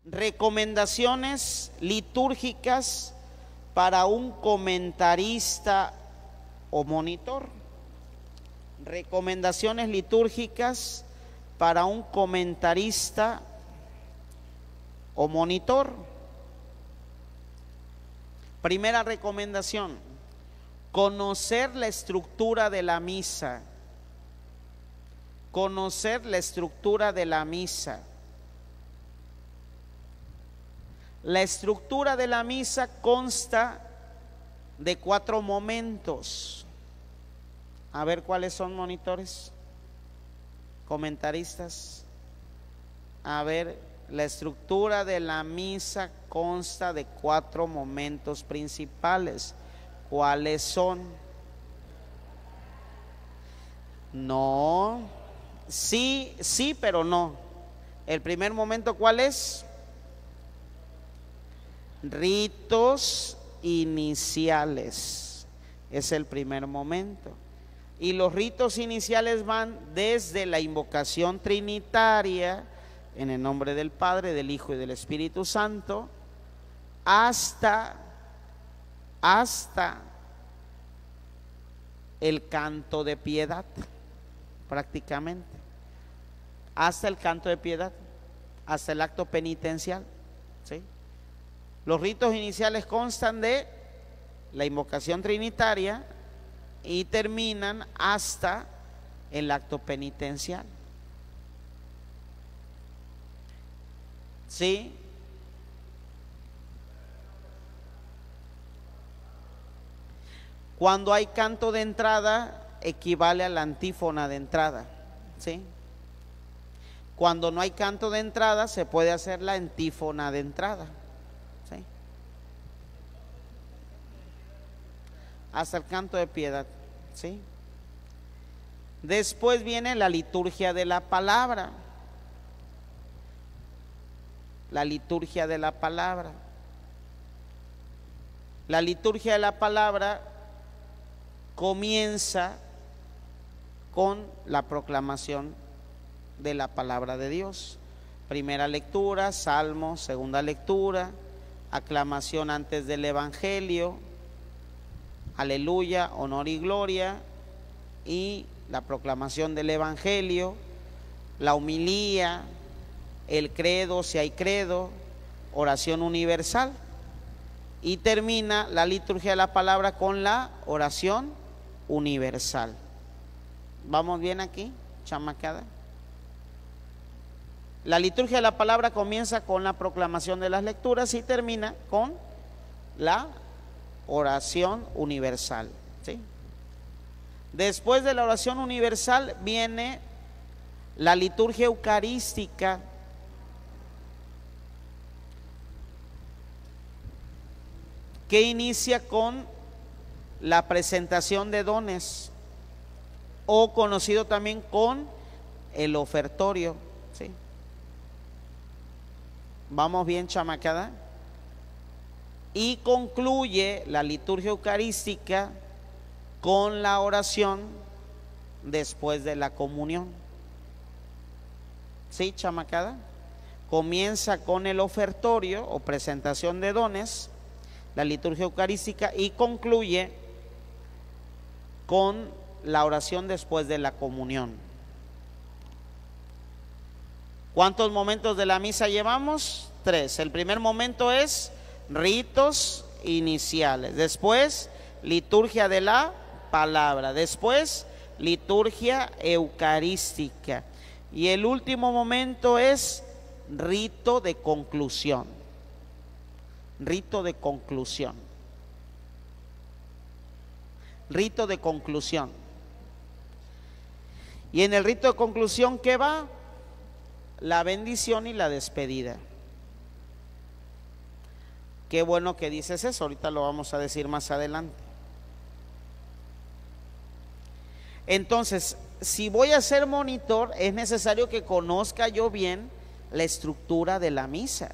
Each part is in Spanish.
Recomendaciones litúrgicas para un comentarista o monitor. Recomendaciones litúrgicas para un comentarista o monitor. Primera recomendación: conocer la estructura de la misa. Conocer la estructura de la misa. La estructura de la misa consta de 4 momentos. A ver cuáles son, monitores, comentaristas. A ver, la estructura de la misa consta de 4 momentos principales. ¿Cuáles son? No, sí, pero no. El primer momento, ¿cuál es? Ritos iniciales. Es el primer momento. Y los ritos iniciales van desde la invocación trinitaria, en el nombre del Padre, del Hijo y del Espíritu Santo, hasta el canto de piedad, prácticamente. Hasta el canto de piedad, hasta el acto penitencial, ¿sí? Los ritos iniciales constan de la invocación trinitaria y terminan hasta el acto penitencial. ¿Sí? Cuando hay canto de entrada, equivale a la antífona de entrada, ¿sí? Cuando no hay canto de entrada, se puede hacer la antífona de entrada, ¿sí? Hasta el canto de piedad, ¿sí? Después viene la liturgia de la palabra. La liturgia de la palabra. La liturgia de la palabra comienza con la proclamación de la palabra de Dios. Primera lectura, salmo. Segunda lectura, aclamación antes del evangelio, aleluya, honor y gloria, y la proclamación del evangelio, la homilía, el credo, si hay credo, oración universal, y termina la liturgia de la palabra con la oración universal. ¿Vamos bien aquí, chamacada? La liturgia de la palabra comienza con la proclamación de las lecturas y termina con la oración universal, ¿sí? Después de la oración universal viene la liturgia eucarística, que inicia con la presentación de dones, o conocido también con el ofertorio, ¿sí? ¿Vamos bien, chamacada? Y concluye la liturgia eucarística con la oración después de la comunión. ¿Sí, chamacada? Comienza con el ofertorio o presentación de dones, la liturgia eucarística, y concluye con la oración después de la comunión. ¿Cuántos momentos de la misa llevamos? 3. El primer momento es ritos iniciales, después liturgia de la palabra, después liturgia eucarística, y el último momento es rito de conclusión. Rito de conclusión. Rito de conclusión. Y en el rito de conclusión, ¿qué va? La bendición y la despedida. Qué bueno que dices eso, ahorita lo vamos a decir más adelante. Entonces, si voy a ser monitor, es necesario que conozca yo bien la estructura de la misa.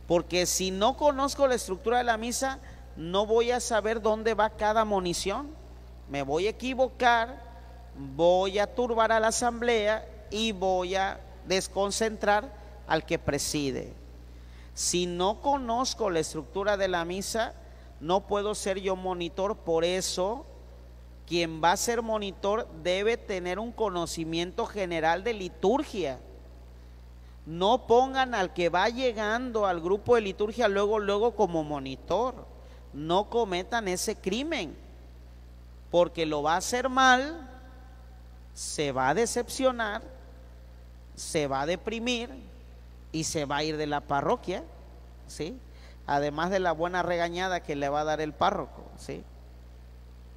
Porque si no conozco la estructura de la misa, no voy a saber dónde va cada monición. Me voy a equivocar, voy a turbar a la asamblea y voy a desconcentrar al que preside. Si no conozco la estructura de la misa, no puedo ser yo monitor. Por eso, quien va a ser monitor debe tener un conocimiento general de liturgia. No pongan al que va llegando al grupo de liturgia luego como monitor. No cometan ese crimen, porque lo va a hacer mal, se va a decepcionar, se va a deprimir y se va a ir de la parroquia, ¿sí? Además de la buena regañada que le va a dar el párroco, ¿sí?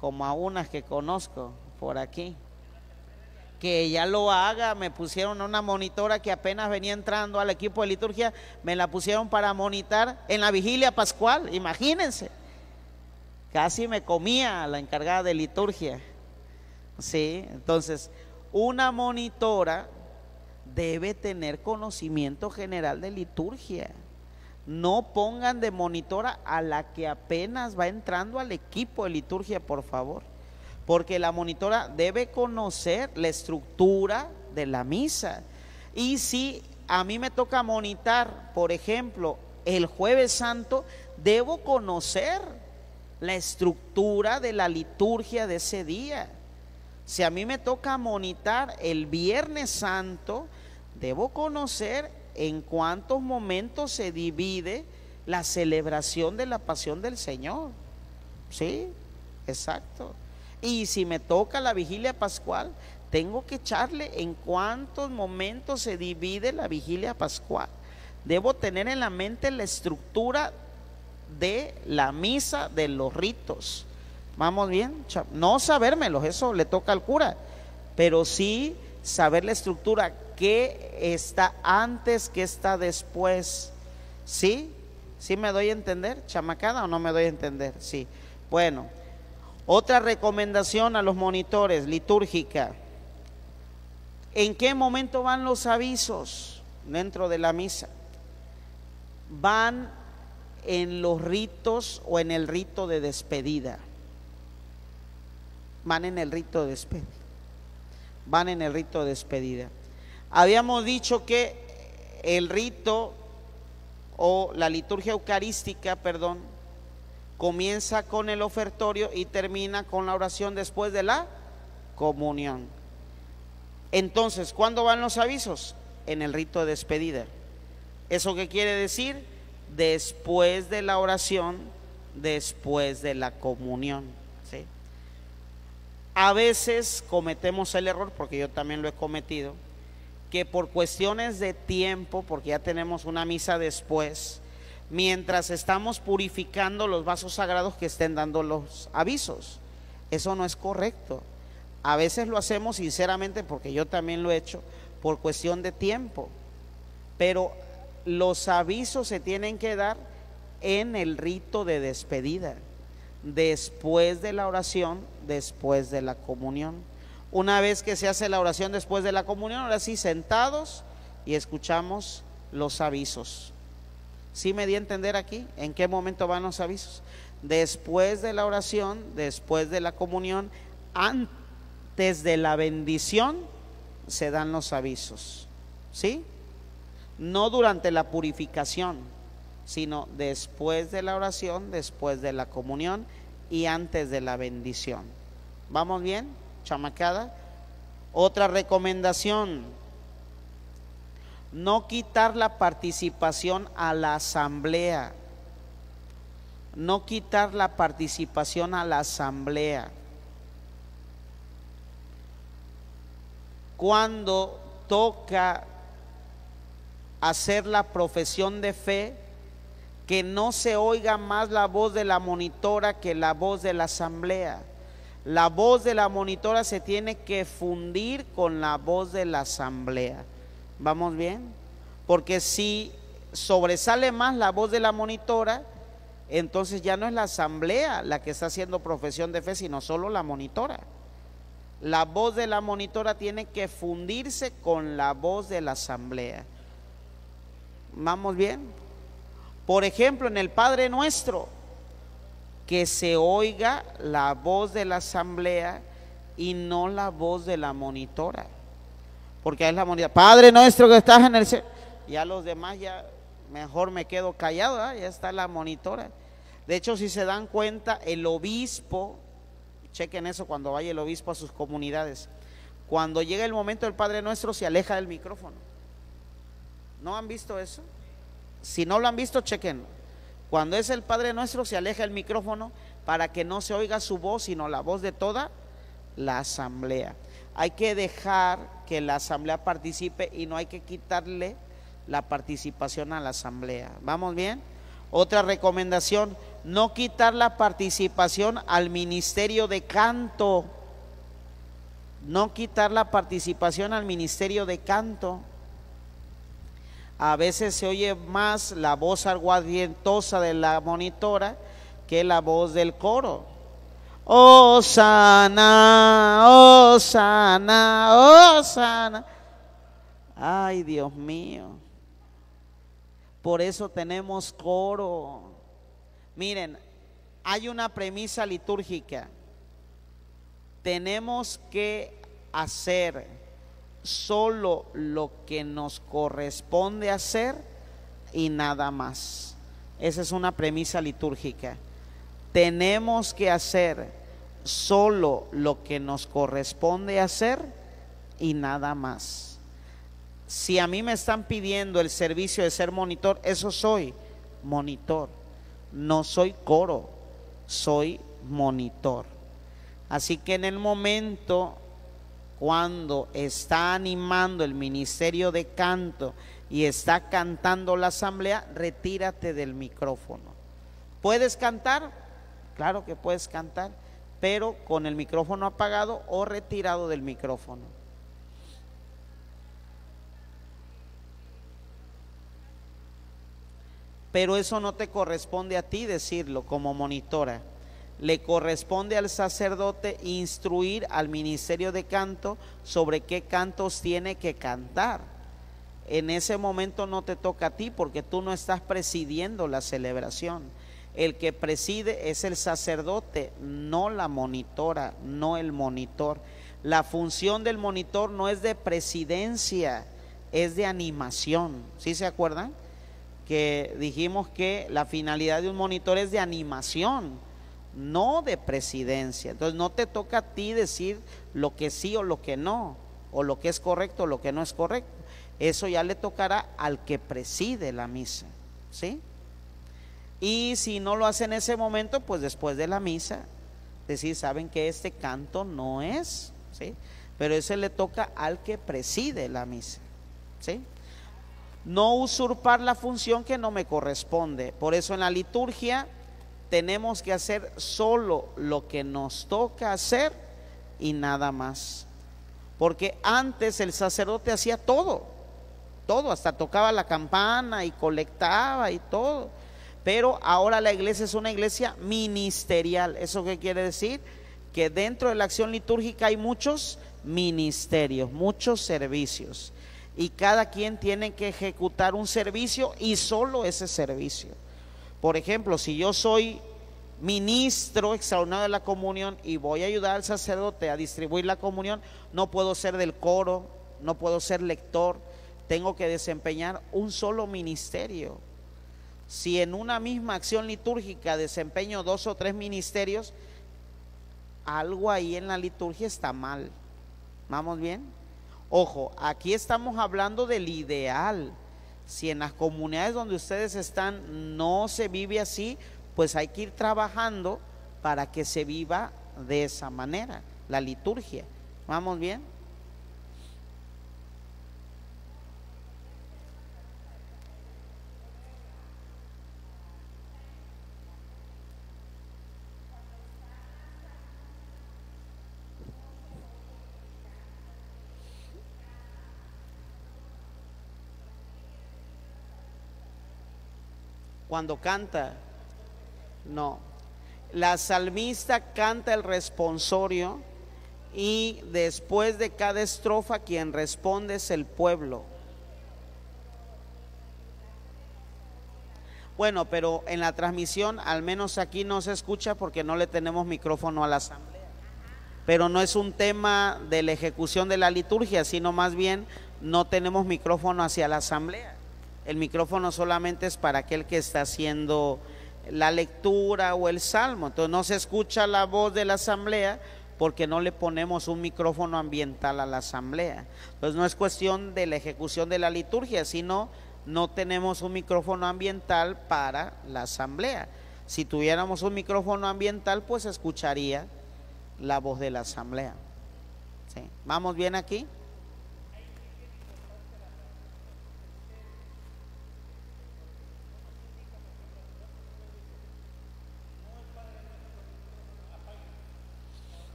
Como a unas que conozco por aquí, que ya lo haga. Me pusieron una monitora que apenas venía entrando al equipo de liturgia, me la pusieron para monitar en la vigilia pascual, imagínense. Casi me comía la encargada de liturgia, ¿sí? Entonces, una monitora debe tener conocimiento general de liturgia. No pongan de monitora a la que apenas va entrando al equipo de liturgia, por favor, porque la monitora debe conocer la estructura de la misa. Y si a mí me toca monitar, por ejemplo, el Jueves Santo, debo conocer la estructura de la liturgia de ese día. Si a mí me toca monitar el Viernes Santo, debo conocer en cuántos momentos se divide la celebración de la pasión del Señor. Sí, exacto. Y si me toca la vigilia pascual, tengo que echarle en cuántos momentos se divide la vigilia pascual. Debo tener en la mente la estructura de la misa, de los ritos. ¿Vamos bien? No sabérmelos, eso le toca al cura, pero sí saber la estructura, qué está antes, qué está después. ¿Sí? ¿Sí me doy a entender, chamacada, o no me doy a entender? Sí. Bueno, otra recomendación a los monitores litúrgica: ¿en qué momento van los avisos dentro de la misa? Van en los ritos o en el rito de despedida. Van en el rito de despedida. Van en el rito de despedida. Habíamos dicho que el rito o la liturgia eucarística, comienza con el ofertorio y termina con la oración después de la comunión. Entonces, ¿cuándo van los avisos? En el rito de despedida. ¿Eso qué quiere decir? Después de la oración, después de la comunión, ¿sí? A veces cometemos el error, porque yo también lo he cometido, que por cuestiones de tiempo, porque ya tenemos una misa después, mientras estamos purificando los vasos sagrados, que estén dando los avisos. Eso no es correcto. A veces lo hacemos sinceramente, porque yo también lo he hecho, por cuestión de tiempo, pero los avisos se tienen que dar en el rito de despedida, después de la oración, después de la comunión. Una vez que se hace la oración después de la comunión, ahora sí, sentados y escuchamos los avisos. ¿Sí me di a entender aquí? ¿En qué momento van los avisos? Después de la oración, después de la comunión, antes de la bendición se dan los avisos, ¿sí? No durante la purificación, sino después de la oración, después de la comunión y antes de la bendición. ¿Vamos bien, chamacada? Otra recomendación: no quitar la participación a la asamblea. No quitar la participación a la asamblea. Cuando toca hacer la profesión de fe, que no se oiga más la voz de la monitora que la voz de la asamblea. La voz de la monitora se tiene que fundir con la voz de la asamblea. ¿Vamos bien? Porque si sobresale más la voz de la monitora, entonces ya no es la asamblea la que está haciendo profesión de fe, sino solo la monitora. La voz de la monitora tiene que fundirse con la voz de la asamblea. ¿Vamos bien? Por ejemplo, en el Padre Nuestro, que se oiga la voz de la asamblea y no la voz de la monitora, porque es la monitora: Padre Nuestro que estás en el cielo. Ya los demás ya mejor me quedo callado, ya está la monitora. De hecho, si se dan cuenta, el obispo, chequen eso cuando vaya el obispo a sus comunidades, cuando llega el momento del Padre Nuestro se aleja del micrófono. ¿No han visto eso? Si no lo han visto, chequen. Cuando es el Padre Nuestro se aleja el micrófono para que no se oiga su voz, sino la voz de toda la asamblea. Hay que dejar que la asamblea participe y no hay que quitarle la participación a la asamblea. ¿Vamos bien? Otra recomendación, no quitar la participación al ministerio de canto. No quitar la participación al ministerio de canto. A veces se oye más la voz aguardientosa de la monitora que la voz del coro. Hosana, hosana, hosana. Ay, Dios mío. Por eso tenemos coro. Miren, hay una premisa litúrgica. Tenemos que hacer solo lo que nos corresponde hacer y nada más. Esa es una premisa litúrgica. Tenemos que hacer solo lo que nos corresponde hacer y nada más. Si a mí me están pidiendo el servicio de ser monitor, eso soy monitor. No soy coro, soy monitor. Así que en el momento cuando está animando el ministerio de canto y está cantando la asamblea, retírate del micrófono. ¿Puedes cantar? Claro que puedes cantar, pero con el micrófono apagado o retirado del micrófono. Pero eso no te corresponde a ti decirlo como monitora. Le corresponde al sacerdote instruir al ministerio de canto sobre qué cantos tiene que cantar. En ese momento no te toca a ti porque tú no estás presidiendo la celebración. El que preside es el sacerdote, no la monitora, no el monitor. La función del monitor no es de presidencia, es de animación. ¿Sí se acuerdan? Que dijimos que la finalidad de un monitor es de animación, no de presidencia. Entonces no te toca a ti decir lo que sí o lo que no, o lo que es correcto o lo que no es correcto. Eso ya le tocará al que preside la misa, ¿sí? Y si no lo hace en ese momento, pues después de la misa decir, saben que este canto no es, ¿sí? Pero ese le toca al que preside la misa, ¿sí? No usurpar la función que no me corresponde. Por eso en la liturgia tenemos que hacer solo lo que nos toca hacer y nada más. Porque antes el sacerdote hacía todo, hasta tocaba la campana y colectaba y todo. Pero ahora la iglesia es una iglesia ministerial. ¿Eso qué quiere decir? Que dentro de la acción litúrgica hay muchos ministerios, muchos servicios. Y cada quien tiene que ejecutar un servicio y solo ese servicio. Por ejemplo, si yo soy ministro extraordinario de la comunión y voy a ayudar al sacerdote a distribuir la comunión, no puedo ser del coro, no puedo ser lector, tengo que desempeñar un solo ministerio. Si en una misma acción litúrgica desempeño 2 o 3 ministerios, algo ahí en la liturgia está mal. ¿Vamos bien? Ojo, aquí estamos hablando del ideal. Si en las comunidades donde ustedes están no se vive así, pues hay que ir trabajando para que se viva de esa manera, la liturgia. ¿Vamos bien? Cuando canta, no. La salmista canta el responsorio y después de cada estrofa quien responde es el pueblo. Bueno, pero en la transmisión, al menos aquí no se escucha porque no le tenemos micrófono a la asamblea. Pero no es un tema de la ejecución de la liturgia, sino más bien no tenemos micrófono hacia la asamblea. El micrófono solamente es para aquel que está haciendo la lectura o el salmo. Entonces no se escucha la voz de la asamblea porque no le ponemos un micrófono ambiental a la asamblea. Entonces no es cuestión de la ejecución de la liturgia, sino no tenemos un micrófono ambiental para la asamblea. Si tuviéramos un micrófono ambiental, pues escucharía la voz de la asamblea. ¿Sí? ¿Vamos bien aquí?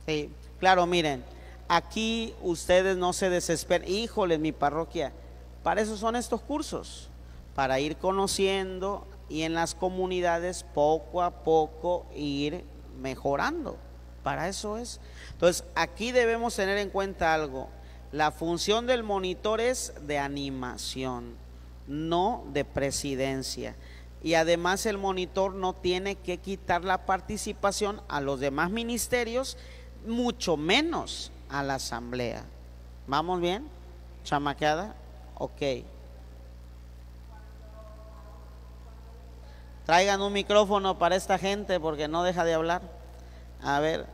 Sí, claro, miren, aquí ustedes no se desesperen. Híjole, mi parroquia, para eso son estos cursos, para ir conociendo y en las comunidades poco a poco ir mejorando. Para eso es. Entonces, aquí debemos tener en cuenta algo. La función del monitor es de animación, no de presidencia. Y además el monitor no tiene que quitar la participación a los demás ministerios, mucho menos a la asamblea. ¿Vamos bien? ¿Chamaqueada? Ok. Traigan un micrófono para esta gente porque no deja de hablar. A ver,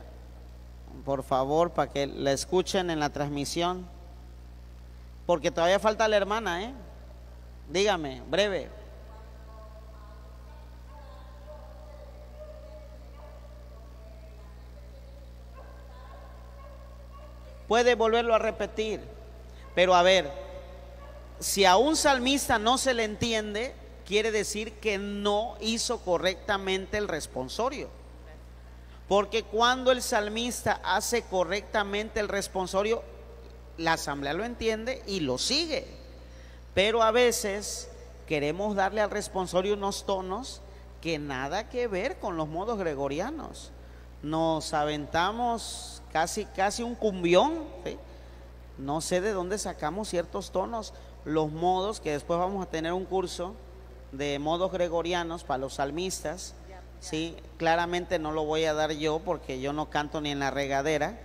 por favor, para que la escuchen en la transmisión. Porque todavía falta la hermana, ¿eh? Dígame, breve. Puede volverlo a repetir, pero a ver, si a un salmista no se le entiende, quiere decir que no hizo correctamente el responsorio. Porque cuando el salmista hace correctamente el responsorio, la asamblea lo entiende y lo sigue. Pero a veces queremos darle al responsorio unos tonos que nada que ver con los modos gregorianos. Nos aventamos casi un cumbión, ¿sí? No sé de dónde sacamos ciertos tonos, los modos, que después vamos a tener un curso de modos gregorianos para los salmistas, ¿sí? Claramente no lo voy a dar yo porque yo no canto ni en la regadera,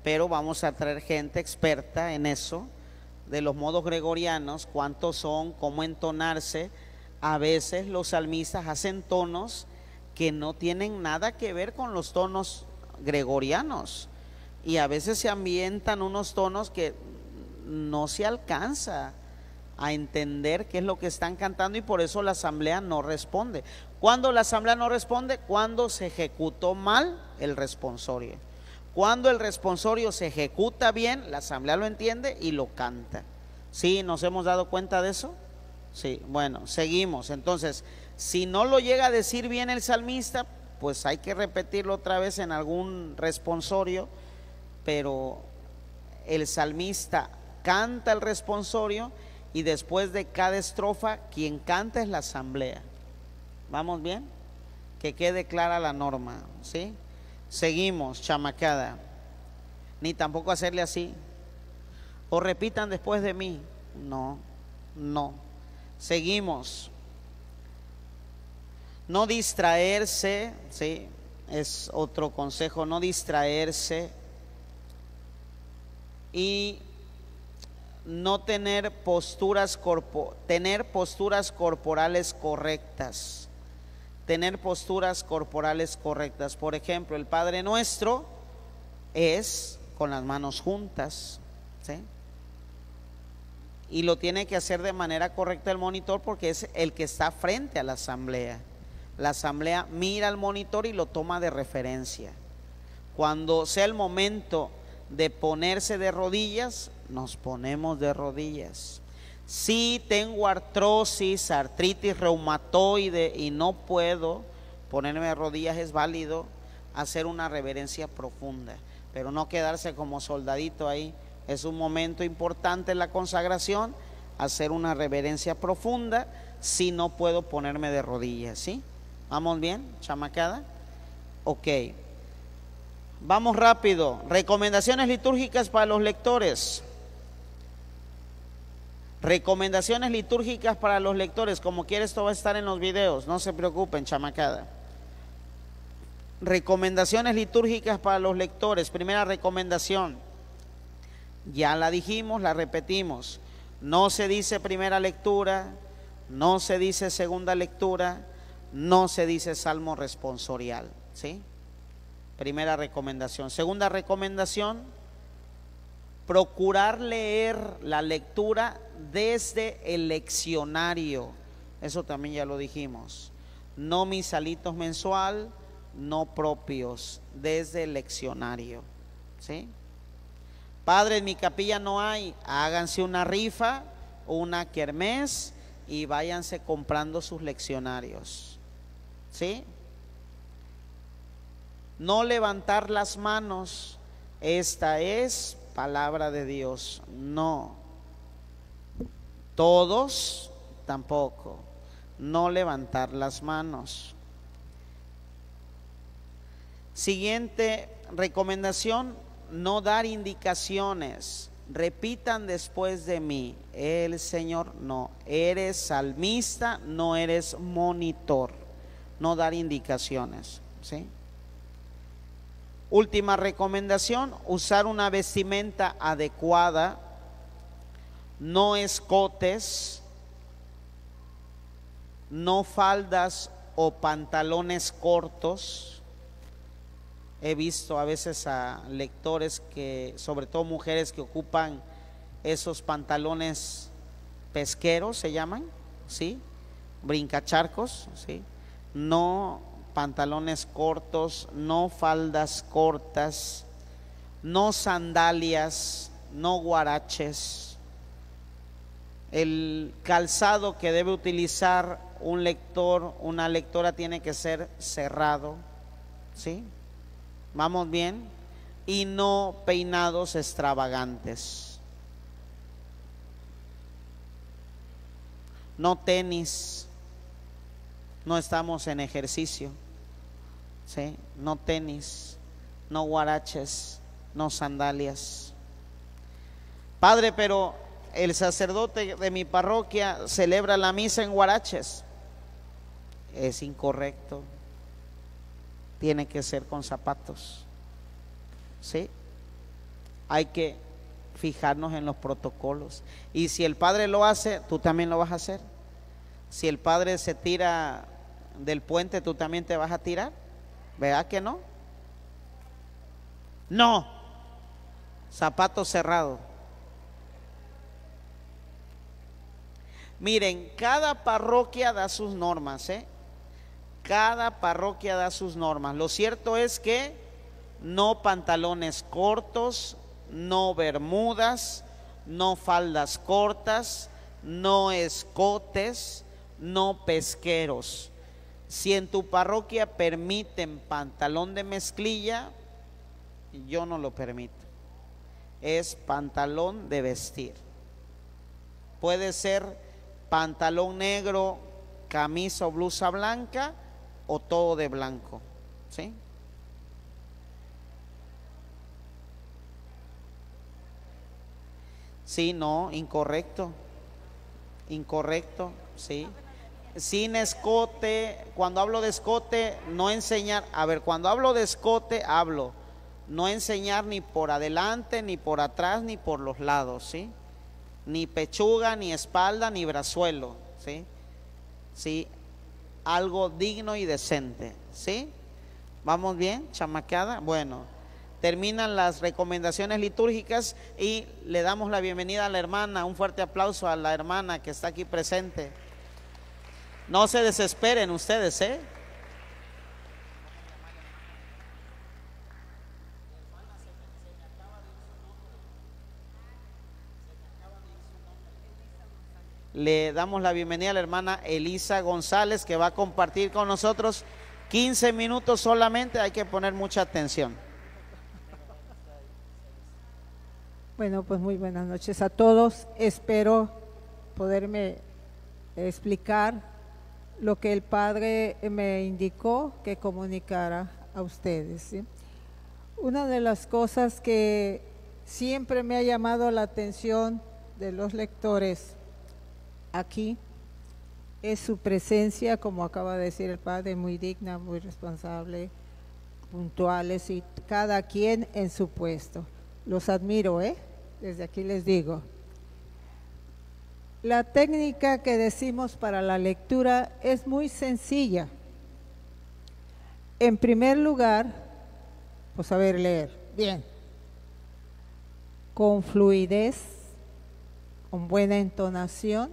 pero vamos a traer gente experta en eso, de los modos gregorianos, cuántos son, cómo entonarse. A veces los salmistas hacen tonos que no tienen nada que ver con los tonos gregorianos y a veces se ambientan unos tonos que no se alcanza a entender qué es lo que están cantando y por eso la asamblea no responde. ¿Cuándo la asamblea no responde? Cuando se ejecutó mal el responsorio. Cuando el responsorio se ejecuta bien, la asamblea lo entiende y lo canta. ¿Sí? ¿Nos hemos dado cuenta de eso? Sí, bueno, seguimos. Entonces, si no lo llega a decir bien el salmista, pues hay que repetirlo otra vez en algún responsorio, pero el salmista canta el responsorio y después de cada estrofa, quien canta es la asamblea. ¿Vamos bien? Que quede clara la norma, ¿sí? Seguimos, chamacada. Ni tampoco hacerle así. O repitan después de mí. No, no. Seguimos. No distraerse, ¿sí? Es otro consejo, no distraerse. Y no tener posturas corporales correctas. Tener posturas corporales correctas. Por ejemplo, el Padre Nuestro es con las manos juntas, ¿sí? Y lo tiene que hacer de manera correcta el monitor porque es el que está frente a la asamblea. La asamblea mira al monitor y lo toma de referencia. Cuando sea el momento de ponerse de rodillas, nos ponemos de rodillas. Si tengo artrosis, artritis reumatoide y no puedo ponerme de rodillas, es válido hacer una reverencia profunda, pero no quedarse como soldadito ahí. Es un momento importante en la consagración, hacer una reverencia profunda si no puedo ponerme de rodillas, ¿sí? ¿Vamos bien, chamacada? Ok. Vamos rápido. Recomendaciones litúrgicas para los lectores. Recomendaciones litúrgicas para los lectores. Como quiera, esto va a estar en los videos. No se preocupen, chamacada. Recomendaciones litúrgicas para los lectores. Primera recomendación. Ya la dijimos, la repetimos. No se dice primera lectura, no se dice segunda lectura, no se dice salmo responsorial, ¿sí? Primera recomendación. Segunda recomendación, procurar leer la lectura desde el leccionario. Eso también ya lo dijimos. No misalitos mensual, no propios, desde el leccionario, ¿sí? Padre, en mi capilla no hay, háganse una rifa, una kermés y váyanse comprando sus leccionarios, ¿sí? No levantar las manos, esta es palabra de Dios, no. Todos tampoco, no levantar las manos. Siguiente recomendación, no dar indicaciones. Repitan después de mí, el Señor no. Eres salmista, no eres monitor. No dar indicaciones, ¿sí? Última recomendación, usar una vestimenta adecuada, no escotes, no faldas o pantalones cortos. He visto a veces a lectores que, sobre todo mujeres que ocupan esos pantalones pesqueros, se llaman, ¿sí? Brincacharcos, ¿sí? No pantalones cortos, no faldas cortas, no sandalias, no guaraches. El calzado que debe utilizar un lector, una lectora, tiene que ser cerrado, ¿sí? Vamos bien, y no peinados extravagantes. No tenis, no estamos en ejercicio, ¿sí? No tenis, no guaraches, no sandalias. Padre, pero el sacerdote de mi parroquia celebra la misa en guaraches. Es incorrecto. Tiene que ser con zapatos, ¿sí? Hay que fijarnos en los protocolos. Y si el padre lo hace, tú también lo vas a hacer. Si el padre se tira del puente, tú también te vas a tirar. ¿Verdad que no? No. Zapato cerrado. Miren, cada parroquia da sus normas, ¿eh? Cada parroquia da sus normas. Lo cierto es que no pantalones cortos, no bermudas, no faldas cortas, no escotes, no pesqueros. Si en tu parroquia permiten pantalón de mezclilla, yo no lo permito. Es pantalón de vestir. Puede ser pantalón negro, camisa o blusa blanca, o todo de blanco, ¿sí? Sí, no, incorrecto, sí. Sin escote. Cuando hablo de escote, no enseñar. A ver, cuando hablo de escote, hablo no enseñar ni por adelante, ni por atrás, ni por los lados, ¿sí? Ni pechuga, ni espalda, ni brazuelo, ¿sí? Sí, algo digno y decente, ¿sí? ¿Vamos bien, chamaqueada? Bueno, terminan las recomendaciones litúrgicas y le damos la bienvenida a la hermana. Un fuerte aplauso a la hermana que está aquí presente. No se desesperen ustedes, ¿eh? Le damos la bienvenida a la hermana Elisa González, que va a compartir con nosotros 15 minutos solamente. Hay que poner mucha atención. Bueno, pues muy buenas noches a todos. Espero poderme explicar lo que el Padre me indicó que comunicara a ustedes, ¿sí? Una de las cosas que siempre me ha llamado la atención de los lectores aquí es su presencia, como acaba de decir el Padre, muy digna, muy responsable, puntuales y cada quien en su puesto. Los admiro, desde aquí les digo. La técnica que decimos para la lectura es muy sencilla. En primer lugar, pues saber leer bien, con fluidez, con buena entonación,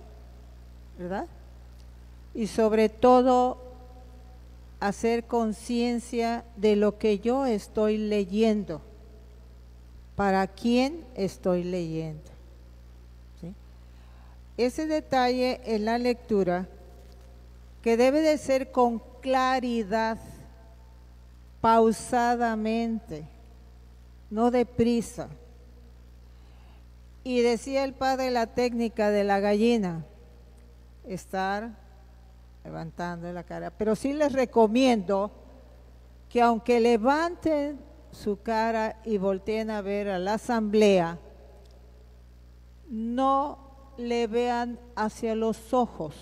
¿verdad? Y sobre todo, hacer conciencia de lo que yo estoy leyendo, para quién estoy leyendo. ¿Sí? Ese detalle en la lectura, que debe de ser con claridad, pausadamente, no deprisa. Y decía el padre la técnica de la gallina, estar levantando la cara. Pero sí les recomiendo que aunque levanten su cara y volteen a ver a la asamblea, no le vean hacia los ojos.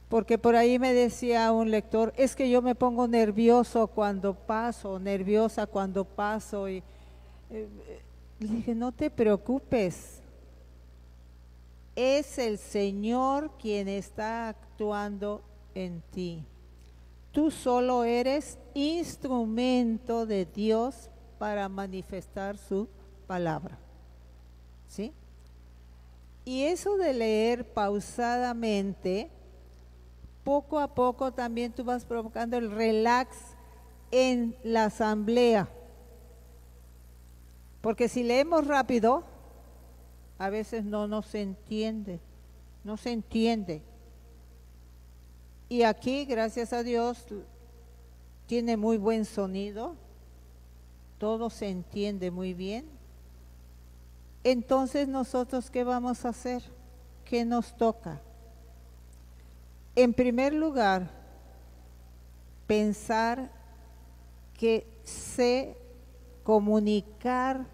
Porque por ahí me decía un lector, es que yo me pongo nervioso cuando paso, nerviosa cuando paso. Y le dije, no te preocupes, es el Señor quien está actuando en ti. Tú solo eres instrumento de Dios para manifestar su palabra. ¿Sí? Y eso de leer pausadamente, poco a poco también tú vas provocando el relax en la asamblea. Porque si leemos rápido, a veces no se entiende, no se entiende. Y aquí, gracias a Dios, tiene muy buen sonido, todo se entiende muy bien. Entonces, ¿nosotros qué vamos a hacer? ¿Qué nos toca? En primer lugar, pensar que sé comunicar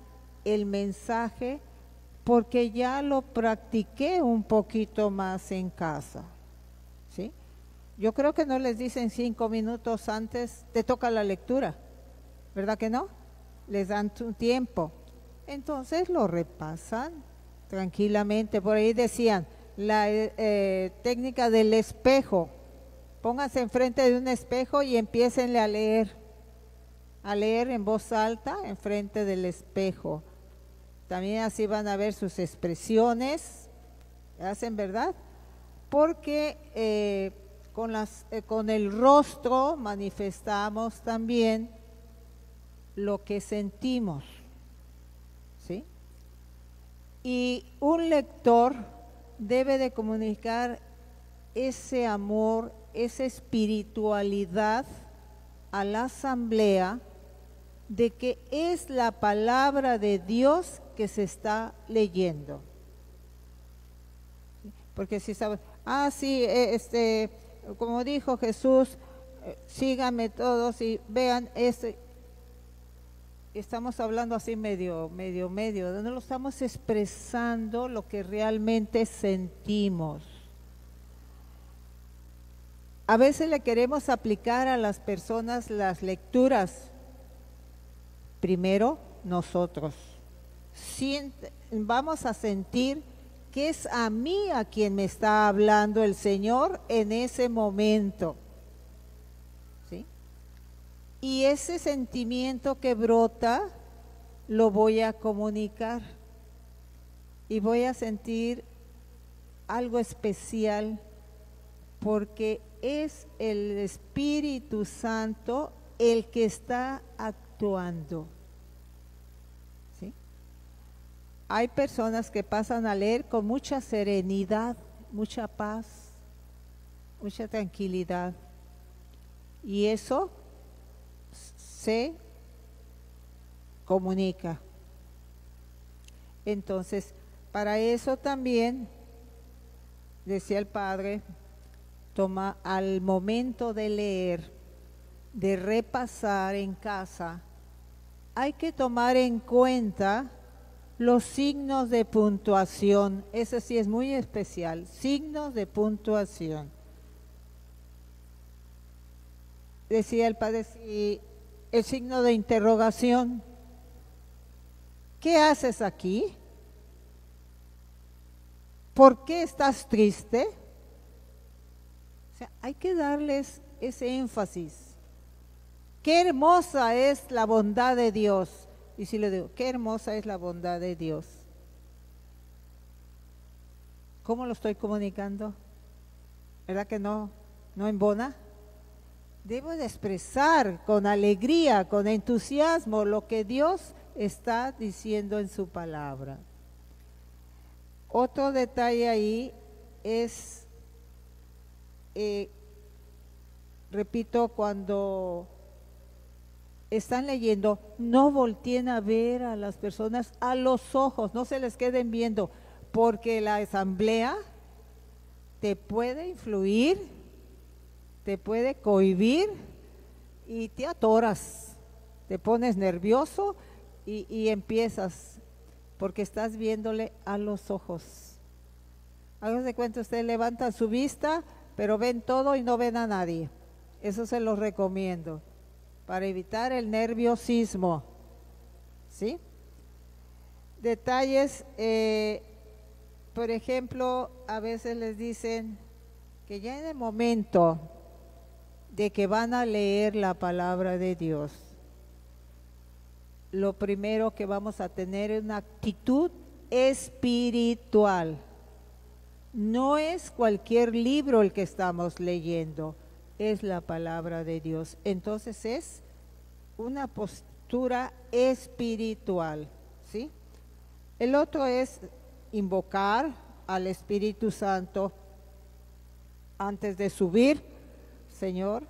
el mensaje porque ya lo practiqué un poquito más en casa, ¿sí? Yo creo que no les dicen 5 minutos antes, te toca la lectura, ¿verdad que no? Les dan un tiempo. Entonces lo repasan tranquilamente. Por ahí decían, la técnica del espejo. Pónganse enfrente de un espejo y empiécenle a leer en voz alta enfrente del espejo. También así van a ver sus expresiones, hacen, ¿verdad? Porque con el rostro manifestamos también lo que sentimos, ¿sí? Y un lector debe de comunicar ese amor, esa espiritualidad a la asamblea de que es la palabra de Dios que se está leyendo. Porque si sabes, como dijo Jesús, síganme todos y vean estamos hablando así medio, no lo estamos expresando lo que realmente sentimos. A veces le queremos aplicar a las personas las lecturas. Primero, nosotros. Vamos a sentir que es a mí a quien me está hablando el Señor en ese momento. ¿Sí? Y ese sentimiento que brota, lo voy a comunicar. Y voy a sentir algo especial, porque es el Espíritu Santo el que está actuando. ¿Sí? Hay personas que pasan a leer con mucha serenidad, mucha paz, mucha tranquilidad, y eso se comunica. Entonces, para eso también, decía el Padre, toma al momento de leer, de repasar en casa, hay que tomar en cuenta los signos de puntuación. Eso sí es muy especial, signos de puntuación. Decía el Padre, si el signo de interrogación, ¿qué haces aquí? ¿Por qué estás triste? O sea, hay que darles ese énfasis. Qué hermosa es la bondad de Dios. Y si le digo, qué hermosa es la bondad de Dios. ¿Cómo lo estoy comunicando? ¿Verdad que no embona? Debo de expresar con alegría, con entusiasmo lo que Dios está diciendo en su palabra. Otro detalle ahí es, repito, cuando están leyendo, no volteen a ver a las personas a los ojos, no se les queden viendo, porque la asamblea te puede influir, te puede cohibir y te atoras, te pones nervioso y empiezas, porque estás viéndole a los ojos. Háganse de cuenta, ustedes levantan su vista, pero ven todo y no ven a nadie. Eso se los recomiendo, para evitar el nerviosismo. ¿Sí? Detalles, por ejemplo, a veces les dicen que ya en el momento de que van a leer la palabra de Dios, lo primero que vamos a tener es una actitud espiritual. No es cualquier libro el que estamos leyendo, es la palabra de Dios. Entonces es una postura espiritual, ¿sí? El otro es invocar al Espíritu Santo antes de subir. Señor,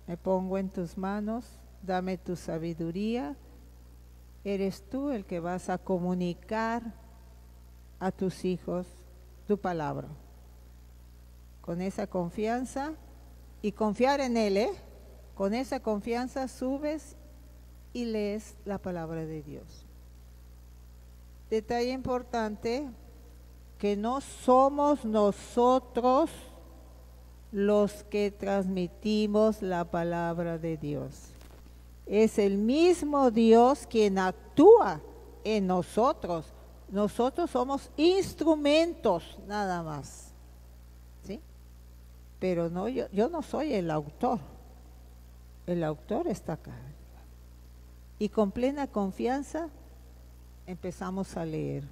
me pongo en tus manos, dame tu sabiduría. Eres tú el que vas a comunicar a tus hijos tu palabra. Con esa confianza y confiar en Él, con esa confianza subes y lees la palabra de Dios. Detalle importante, que no somos nosotros los que transmitimos la palabra de Dios. Es el mismo Dios quien actúa en nosotros. Nosotros somos instrumentos nada más, ¿sí? Pero no, yo no soy el autor. El autor está acá. Y con plena confianza empezamos a leer.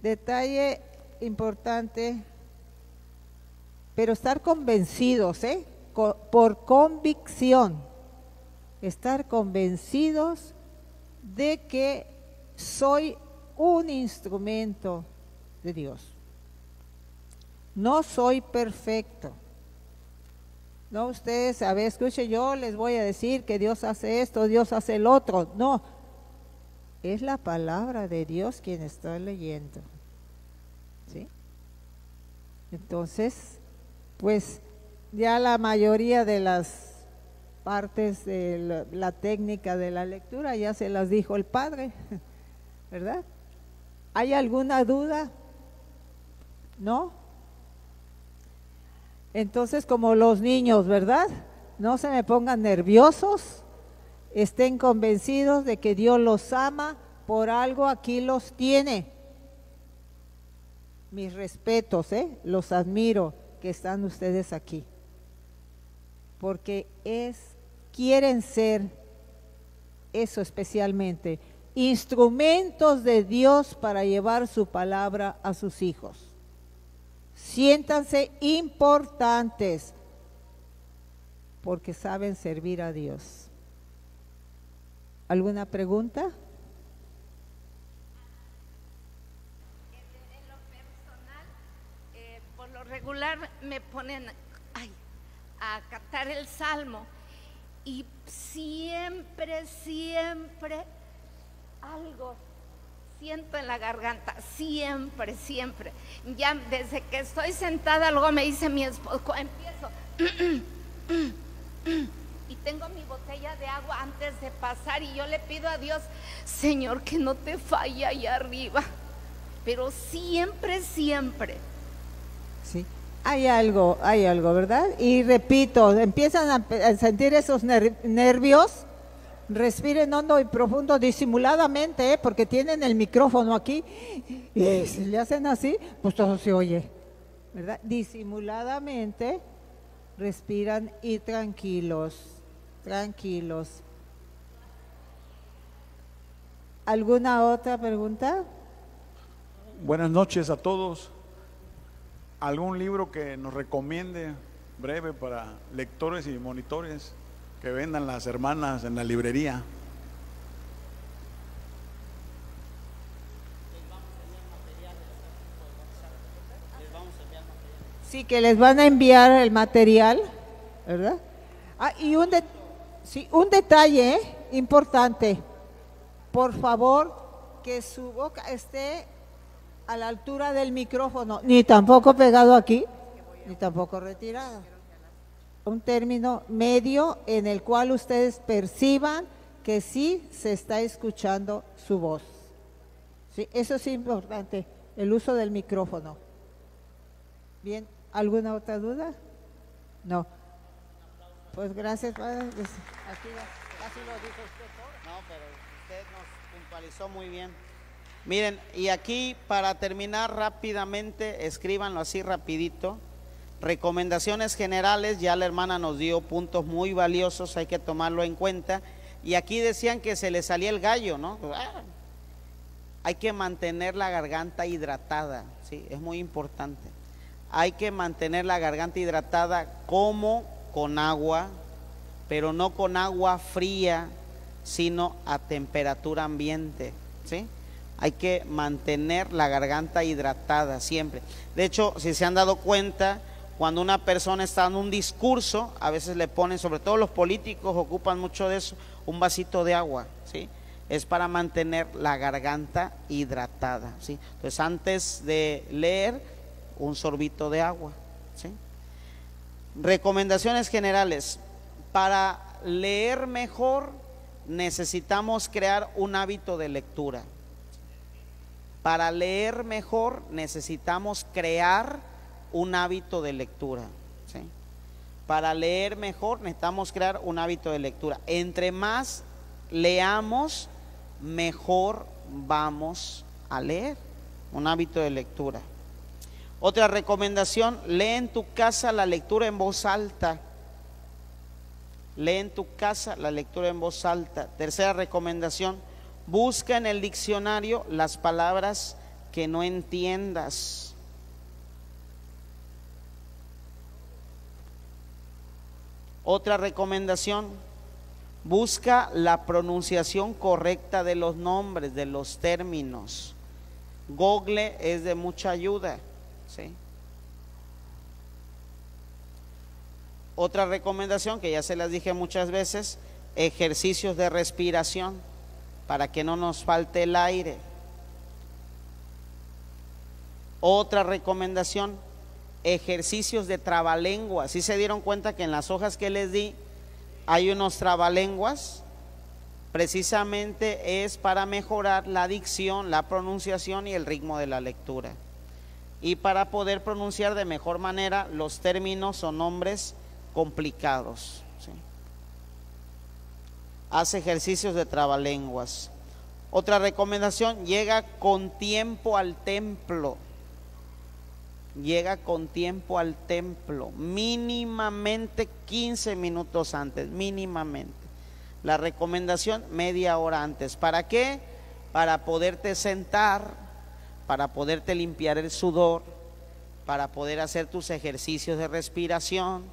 Detalle importante, pero estar convencidos, por convicción, estar convencidos de que soy un instrumento de Dios. No soy perfecto. No, ustedes, a ver, escuchen, yo les voy a decir que Dios hace esto, Dios hace el otro. No, es la palabra de Dios quien está leyendo. ¿Sí? Entonces, pues ya la mayoría de las partes de la técnica de la lectura ya se las dijo el Padre, ¿verdad? ¿Hay alguna duda? ¿No? Entonces, como los niños, ¿verdad? No se me pongan nerviosos, estén convencidos de que Dios los ama, por algo aquí los tiene. Mis respetos, los admiro que están ustedes aquí, porque quieren ser eso especialmente, instrumentos de Dios para llevar su palabra a sus hijos. Siéntanse importantes porque saben servir a Dios. ¿Alguna pregunta? En lo personal, por lo regular me ponen a cantar el salmo y siempre algo siento en la garganta, siempre. Ya desde que estoy sentada, luego me dice mi esposo, empiezo y tengo mi botella de agua antes de pasar y yo le pido a Dios, Señor, que no te falle ahí arriba, pero siempre. Sí, hay algo, ¿verdad? Y repito, empiezan a sentir esos nervios, respiren hondo y profundo disimuladamente, porque tienen el micrófono aquí, y si le hacen así, pues todo se oye, ¿verdad? Disimuladamente respiran y tranquilos, tranquilos. ¿Alguna otra pregunta? Buenas noches a todos. ¿Algún libro que nos recomiende breve para lectores y monitores que vendan las hermanas en la librería? Sí, que les van a enviar el material, ¿verdad? Ah, y un detalle importante. Por favor, que su boca esté a la altura del micrófono, ni tampoco pegado aquí, ni tampoco retirado. Un término medio en el cual ustedes perciban que sí se está escuchando su voz. Sí, eso es importante, el uso del micrófono. Bien, ¿alguna otra duda? No. Pues gracias, padre. Aquí casi lo dijo usted todo. No, pero usted nos puntualizó muy bien. Miren, y aquí para terminar rápidamente, escríbanlo así rapidito. Recomendaciones generales, ya la hermana nos dio puntos muy valiosos, hay que tomarlo en cuenta. Y aquí decían que se le salía el gallo, ¿no? Hay que mantener la garganta hidratada, ¿sí? Es muy importante. Hay que mantener la garganta hidratada como con agua, pero no con agua fría, sino a temperatura ambiente, ¿sí? Hay que mantener la garganta hidratada siempre. De hecho, si se han dado cuenta, cuando una persona está dando un discurso, a veces le ponen, sobre todo los políticos ocupan mucho de eso, un vasito de agua, ¿sí? Es para mantener la garganta hidratada, ¿sí? Entonces, antes de leer, un sorbito de agua, ¿sí? Recomendaciones generales. Para leer mejor, necesitamos crear un hábito de lectura. Para leer mejor, necesitamos crear un hábito de lectura, ¿sí? Para leer mejor, necesitamos crear un hábito de lectura. Entre más leamos, mejor vamos a leer. Un hábito de lectura. Otra recomendación, lee en tu casa la lectura en voz alta. Lee en tu casa la lectura en voz alta. Tercera recomendación, busca en el diccionario las palabras que no entiendas. Otra recomendación, busca la pronunciación correcta de los nombres, de los términos. Google es de mucha ayuda, ¿sí? Otra recomendación que ya se las dije muchas veces, ejercicios de respiración para que no nos falte el aire. Otra recomendación, ejercicios de trabalenguas. ¿Sí se dieron cuenta que en las hojas que les di hay unos trabalenguas? Precisamente es para mejorar la dicción, la pronunciación y el ritmo de la lectura. Y para poder pronunciar de mejor manera los términos o nombres complicados, ¿sí? Haz ejercicios de trabalenguas. Otra recomendación, llega con tiempo al templo. Llega con tiempo al templo, mínimamente 15 minutos antes, mínimamente. La recomendación, media hora antes. ¿Para qué? Para poderte sentar, para poderte limpiar el sudor, para poder hacer tus ejercicios de respiración,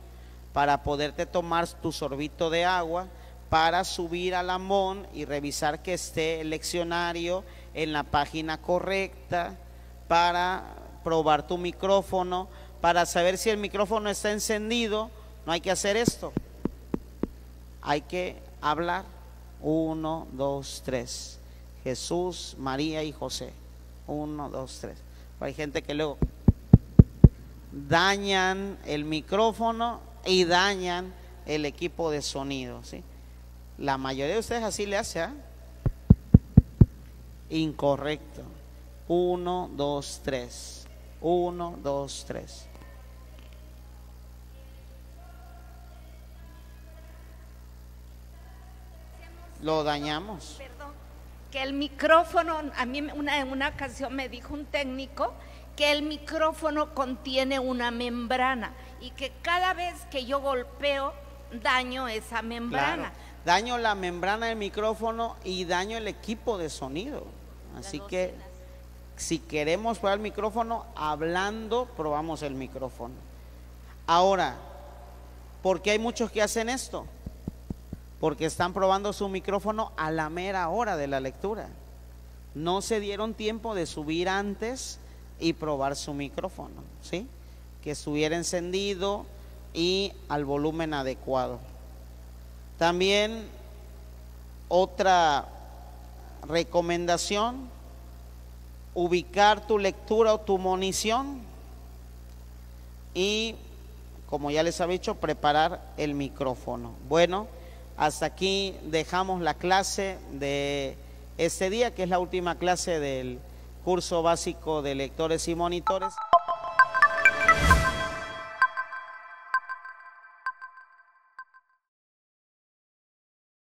para poderte tomar tu sorbito de agua, para subir al amón y revisar que esté el leccionario en la página correcta, para probar tu micrófono, para saber si el micrófono está encendido. No hay que hacer esto, hay que hablar. 1, 2, 3, Jesús, María y José. 1, 2, 3. Hay gente que luego dañan el micrófono y dañan el equipo de sonido, ¿sí? La mayoría de ustedes así le hace, ¿eh? Incorrecto. 1, 2, 3. 1, 2, 3. lo dañamos. Perdón, que el micrófono, a mí en una ocasión me dijo un técnico que el micrófono contiene una membrana y que cada vez que yo golpeo daño esa membrana. Claro, daño la membrana del micrófono y daño el equipo de sonido. Así que si queremos probar el micrófono, hablando, probamos el micrófono. Ahora, ¿por qué hay muchos que hacen esto? Porque están probando su micrófono a la mera hora de la lectura. No se dieron tiempo de subir antes y probar su micrófono, ¿sí? Que estuviera encendido y al volumen adecuado. También otra recomendación: ubicar tu lectura o tu munición y, como ya les había dicho, preparar el micrófono. Bueno, hasta aquí dejamos la clase de este día, que es la última clase del curso básico de lectores y monitores.